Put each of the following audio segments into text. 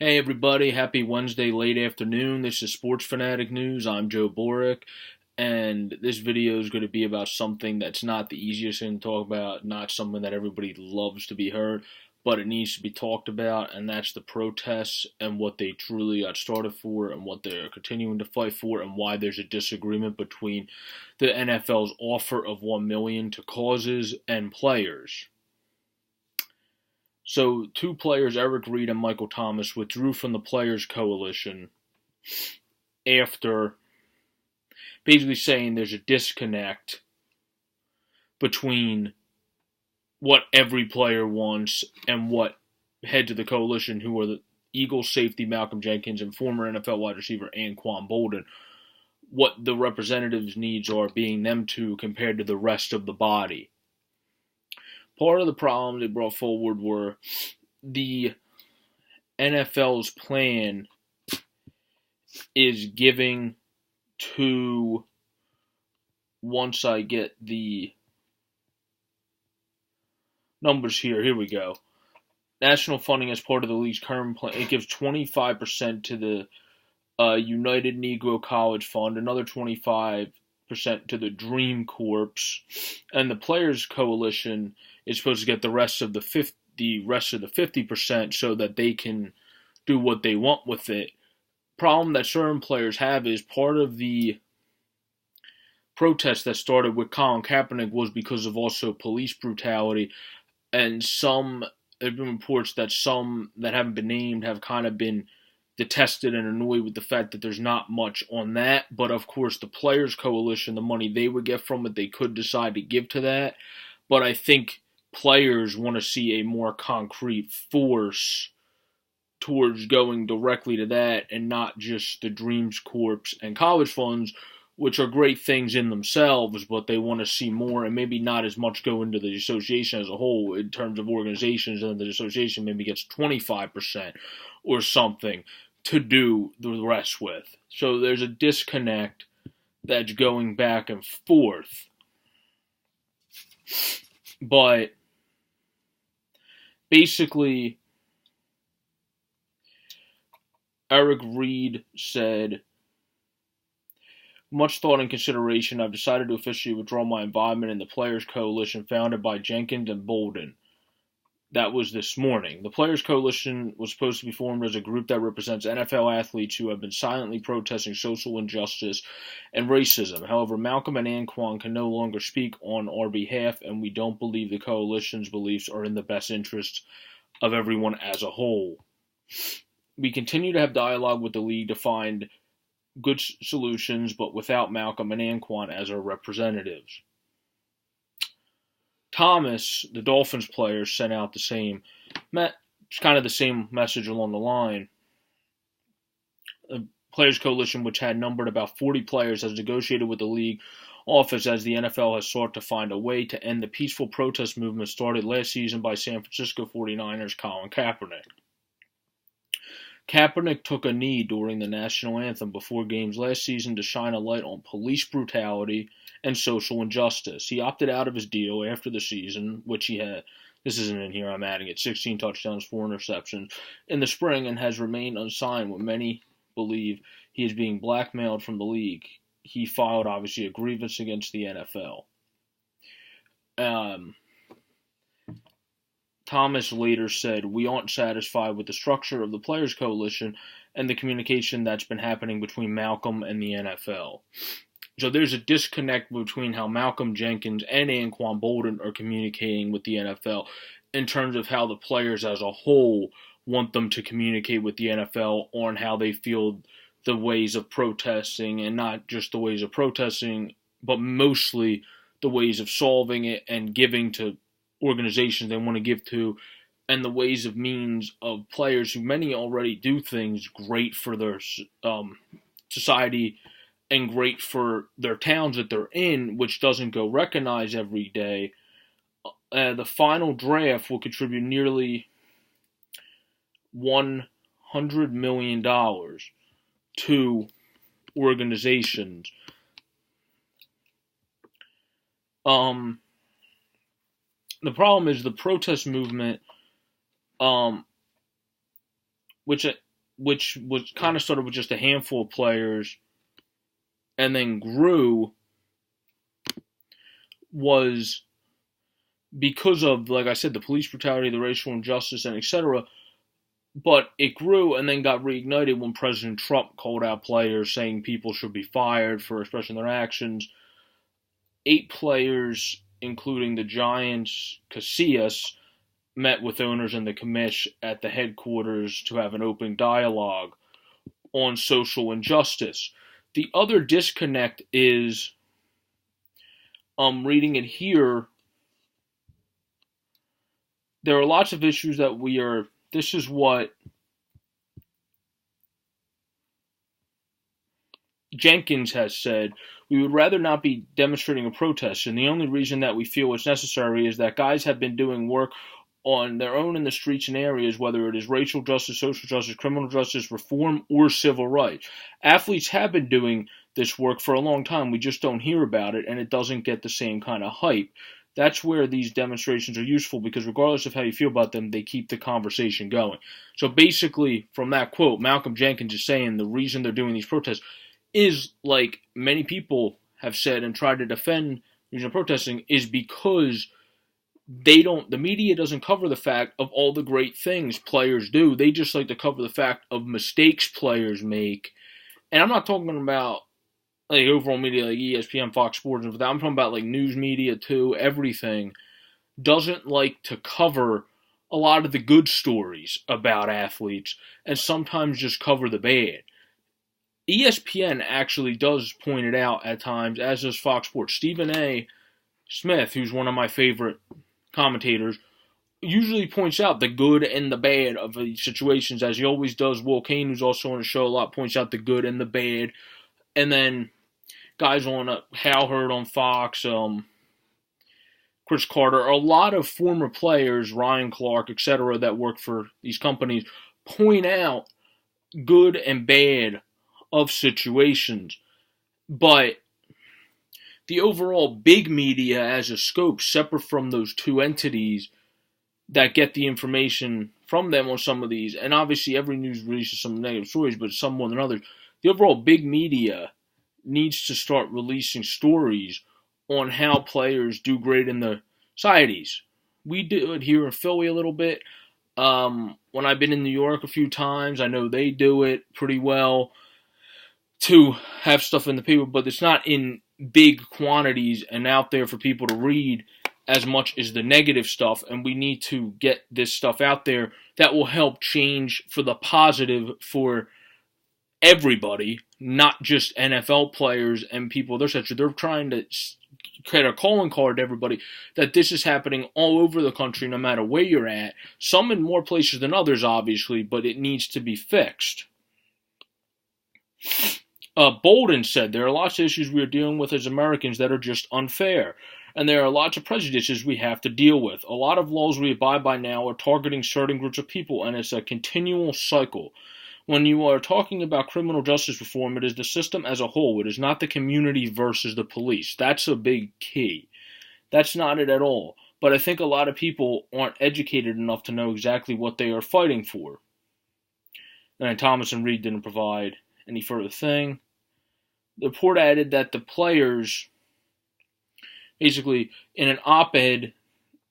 Hey everybody, happy Wednesday late afternoon. This is Sports Fanatic News. I'm Joe Boric, and this video is going to be about something that's not the easiest thing to talk about, not something that everybody loves to be heard, but it needs to be talked about, and that's the protests and what they truly got started for and what they're continuing to fight for and why there's a disagreement between the NFL's offer of $1 million to causes and players. So, two players, Eric Reid and Michael Thomas, withdrew from the Players Coalition after basically saying there's a disconnect between what every player wants and what heads of the coalition, who are the Eagles safety Malcolm Jenkins and former NFL wide receiver Anquan Boldin, what the representatives' needs are, being them two compared to the rest of the body. Part of the problem they brought forward were the NFL's plan is giving to, once I get the numbers here we go. National funding as part of the league's current plan, it gives 25% to the United Negro College Fund, another 25% to the Dream Corps, and the Players Coalition is supposed to get the rest of the 50% so that they can do what they want with it. Problem that certain players have is part of the protest that started with Colin Kaepernick was because of also police brutality, and there have been reports that some that haven't been named have kind of been detested and annoyed with the fact that there's not much on that. But of course, the Players Coalition, the money they would get from it, they could decide to give to that. But I think players want to see a more concrete force towards going directly to that and not just the Dreams Corps and college funds, which are great things in themselves, but they want to see more and maybe not as much go into the association as a whole in terms of organizations, and the association maybe gets 25% or something to do the rest with. So there's a disconnect that's going back and forth. But basically, Eric Reid said, much thought and consideration, I've decided to officially withdraw my involvement in the Players Coalition founded by Jenkins and Boldin. That was this morning. The Players Coalition was supposed to be formed as a group that represents NFL athletes who have been silently protesting social injustice and racism. However, Malcolm and Anquan can no longer speak on our behalf, and we don't believe the coalition's beliefs are in the best interests of everyone as a whole. We continue to have dialogue with the league to find good solutions, but without Malcolm and Anquan as our representatives. Thomas, the Dolphins player, sent out the same, kind of the same message along the line. The Players Coalition, which had numbered about 40 players, has negotiated with the league office as the NFL has sought to find a way to end the peaceful protest movement started last season by San Francisco 49ers Colin Kaepernick. Kaepernick took a knee during the national anthem before games last season to shine a light on police brutality and social injustice. He opted out of his deal after the season, which he had, this isn't in here, I'm adding it, 16 touchdowns, 4 interceptions, in the spring, and has remained unsigned when many believe he is being blackmailed from the league. He filed, obviously, a grievance against the NFL. Thomas later said, we aren't satisfied with the structure of the Players Coalition and the communication that's been happening between Malcolm and the NFL. So there's a disconnect between how Malcolm Jenkins and Anquan Boldin are communicating with the NFL in terms of how the players as a whole want them to communicate with the NFL on how they feel the ways of protesting, and not just the ways of protesting, but mostly the ways of solving it and giving to organizations they want to give to, and the ways of means of players who many already do things great for their society and great for their towns that they're in, which doesn't go recognized every day. The final draft will contribute nearly $100 million to organizations. The problem is the protest movement, which which was kind of started with just a handful of players and then grew, was because of, like I said, the police brutality, the racial injustice, and etc. But it grew and then got reignited when President Trump called out players saying people should be fired for expressing their actions. 8 players, including the Giants' Casillas, met with owners and the commish at the headquarters to have an open dialogue on social injustice. The other disconnect is, reading it here, there are lots of issues that this is what Jenkins has said. We would rather not be demonstrating a protest, and the only reason that we feel it's necessary is that guys have been doing work on their own in the streets and areas, whether it is racial justice, social justice, criminal justice, reform, or civil rights. Athletes have been doing this work for a long time. We just don't hear about it, and it doesn't get the same kind of hype. That's where these demonstrations are useful, because regardless of how you feel about them, they keep the conversation going. So basically, from that quote, Malcolm Jenkins is saying the reason they're doing these protests is, like many people have said and tried to defend the reason of protesting, is because the media doesn't cover the fact of all the great things players do. They just like to cover the fact of mistakes players make. And I'm not talking about like overall media like ESPN, Fox Sports, and I'm talking about like news media too. Everything doesn't like to cover a lot of the good stories about athletes and sometimes just cover the bad. ESPN actually does point it out at times, as does Fox Sports. Stephen A. Smith, who's one of my favorite commentators, usually points out the good and the bad of these situations, as he always does. Will Kane, who's also on the show a lot, points out the good and the bad. And then guys on Hal Hurd on Fox, Chris Carter, a lot of former players, Ryan Clark, etc., that work for these companies, point out good and bad of situations. But the overall big media as a scope, separate from those two entities that get the information from them on some of these, and obviously every news releases some negative stories, but some more than others, the overall big media needs to start releasing stories on how players do great in the societies. We do it here in Philly a little bit. When I've been in New York a few times, I know they do it pretty well to have stuff in the paper, but it's not in big quantities and out there for people to read as much as the negative stuff, and we need to get this stuff out there that will help change for the positive for everybody, not just NFL players and people. They're trying to create a calling card to everybody that this is happening all over the country, no matter where you're at. Some in more places than others, obviously, but it needs to be fixed. Bolden said, there are lots of issues we are dealing with as Americans that are just unfair, and there are lots of prejudices we have to deal with. A lot of laws we abide by now are targeting certain groups of people, and it's a continual cycle. When you are talking about criminal justice reform, it is the system as a whole. It is not the community versus the police. That's a big key. That's not it at all. But I think a lot of people aren't educated enough to know exactly what they are fighting for. And Thomas and Reed didn't provide any further thing. The report added that the players, basically in an op-ed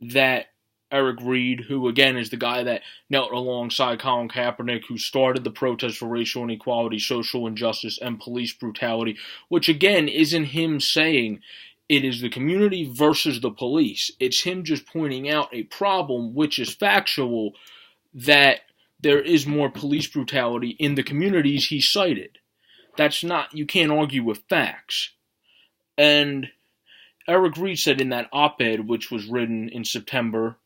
that Eric Reed, who again is the guy that knelt alongside Colin Kaepernick, who started the protest for racial inequality, social injustice, and police brutality, which again isn't him saying it is the community versus the police. It's him just pointing out a problem, which is factual, that there is more police brutality in the communities he cited. That's not, you can't argue with facts. And Eric Reed said in that op-ed, which was written in September,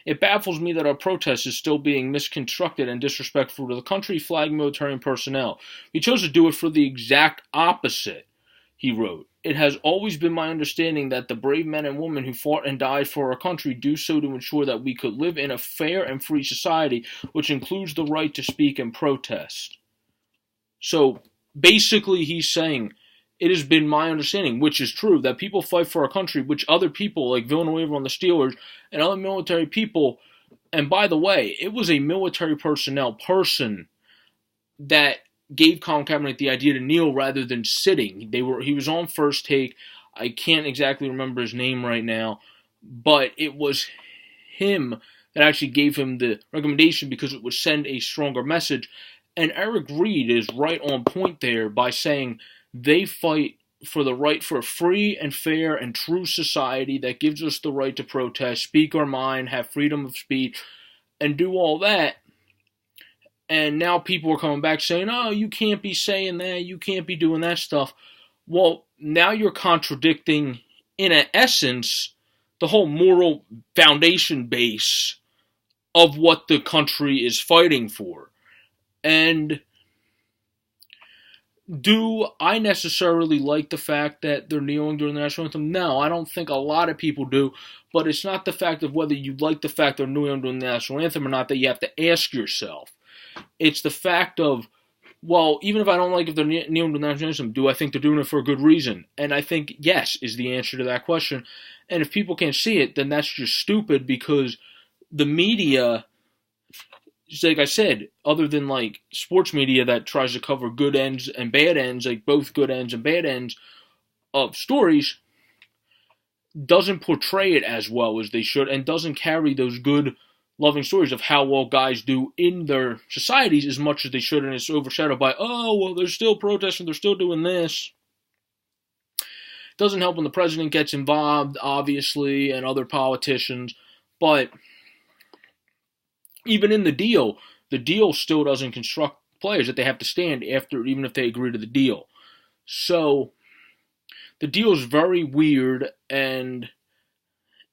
it baffles me that our protest is still being misconstrued and disrespectful to the country, flag, military, and personnel. We chose to do it for the exact opposite, he wrote. It has always been my understanding that the brave men and women who fought and died for our country do so to ensure that we could live in a fair and free society, which includes the right to speak and protest. So basically he's saying, it has been my understanding, which is true, that people fight for our country, which other people like Villanueva on the Steelers and other military people And by the way, it was a military personnel person that gave Colin Kaepernick the idea to kneel rather than sitting. He was on First Take. I can't exactly remember his name right now, but it was him that actually gave him the recommendation because it would send a stronger message. And Eric Reid is right on point there by saying they fight for the right for a free and fair and true society that gives us the right to protest, speak our mind, have freedom of speech, and do all that. And now people are coming back saying, oh, you can't be saying that, you can't be doing that stuff. Well, now you're contradicting, in essence, the whole moral foundation base of what the country is fighting for. And do I necessarily like the fact that they're kneeling during the national anthem? No, I don't think a lot of people do. But it's not the fact of whether you like the fact they're kneeling during the national anthem or not that you have to ask yourself. It's the fact of, well, even if I don't like if they're kneeling during the national anthem, do I think they're doing it for a good reason? And I think yes is the answer to that question. And if people can't see it, then that's just stupid because the media, like I said, other than like sports media that tries to cover good ends and bad ends, like both good ends and bad ends of stories, doesn't portray it as well as they should and doesn't carry those good, loving stories of how well guys do in their societies as much as they should, and it's overshadowed by, oh, well, they're still protesting, they're still doing this. Doesn't help when the president gets involved, obviously, and other politicians, but even in the deal still doesn't construct players that they have to stand after, even if they agree to the deal. So the deal is very weird, and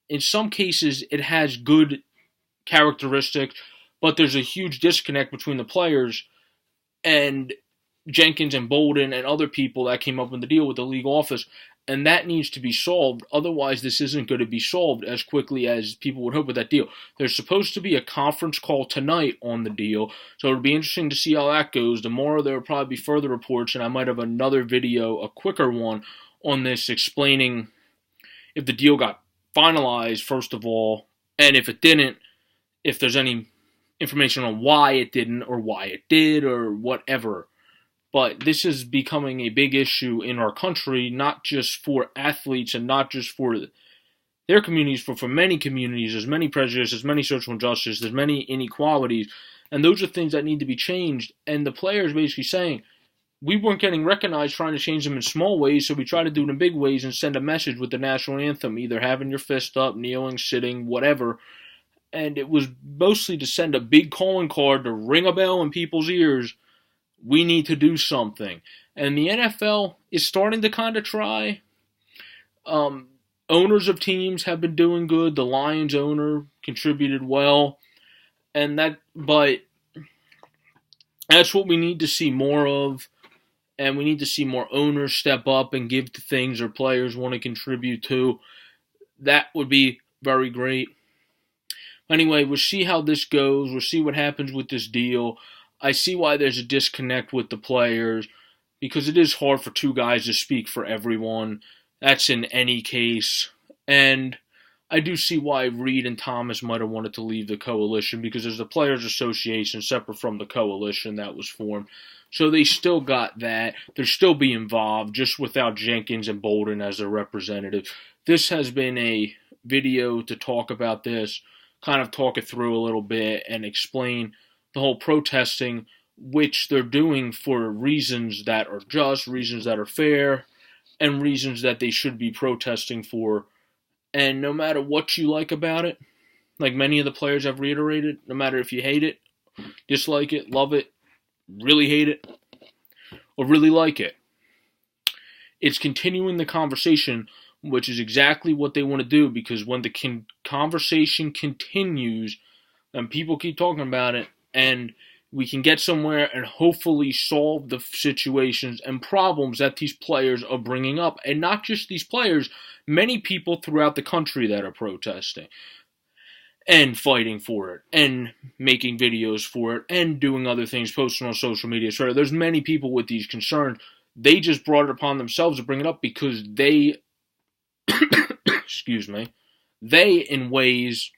in some cases it has good characteristics, but there's a huge disconnect between the players and Jenkins and Bolden and other people that came up with the deal with the league office, and that needs to be solved. Otherwise, this isn't going to be solved as quickly as people would hope with that deal. There's supposed to be a conference call tonight on the deal, so it'll be interesting to see how that goes. Tomorrow there will probably be further reports, and I might have another video, a quicker one, on this explaining if the deal got finalized, first of all, and if it didn't, if there's any information on why it didn't or why it did or whatever. But this is becoming a big issue in our country, not just for athletes and not just for their communities, but for many communities. There's many prejudices, there's many social injustices, there's many inequalities, and those are things that need to be changed. And the players basically saying, we weren't getting recognized trying to change them in small ways, so we try to do it in big ways and send a message with the national anthem, either having your fist up, kneeling, sitting, whatever. And it was mostly to send a big calling card to ring a bell in people's ears. We need to do something. And the NFL is starting to kind of try. Owners of teams have been doing good. The Lions owner contributed well. But that's what we need to see more of. And we need to see more owners step up and give to things their players want to contribute to. That would be very great. Anyway, we'll see how this goes. We'll see what happens with this deal. I see why there's a disconnect with the players because it is hard for two guys to speak for everyone. That's in any case. And I do see why Reid and Thomas might have wanted to leave the coalition because there's a players' association separate from the coalition that was formed. So they still got that. They'll still be involved, just without Jenkins and Bolden as their representative. This has been a video to talk about this, kind of talk it through a little bit and explain the whole protesting, which they're doing for reasons that are just, reasons that are fair, and reasons that they should be protesting for. And no matter what you like about it, like many of the players have reiterated, no matter if you hate it, dislike it, love it, really hate it, or really like it, it's continuing the conversation, which is exactly what they want to do, because when the conversation continues and people keep talking about it, and we can get somewhere and hopefully solve the situations and problems that these players are bringing up. And not just these players, many people throughout the country that are protesting and fighting for it and making videos for it and doing other things, posting on social media. So there's many people with these concerns. They just brought it upon themselves to bring it up because they, excuse me, they in ways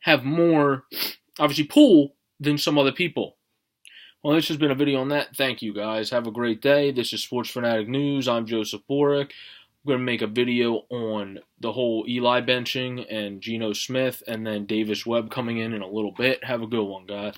have more, obviously, pull than some other people. Well, this has been a video on that. Thank you, guys. Have a great day. This is Sports Fanatic News. I'm Joseph Boric. I'm going to make a video on the whole Eli benching and Geno Smith and then Davis Webb coming in a little bit. Have a good one, guys.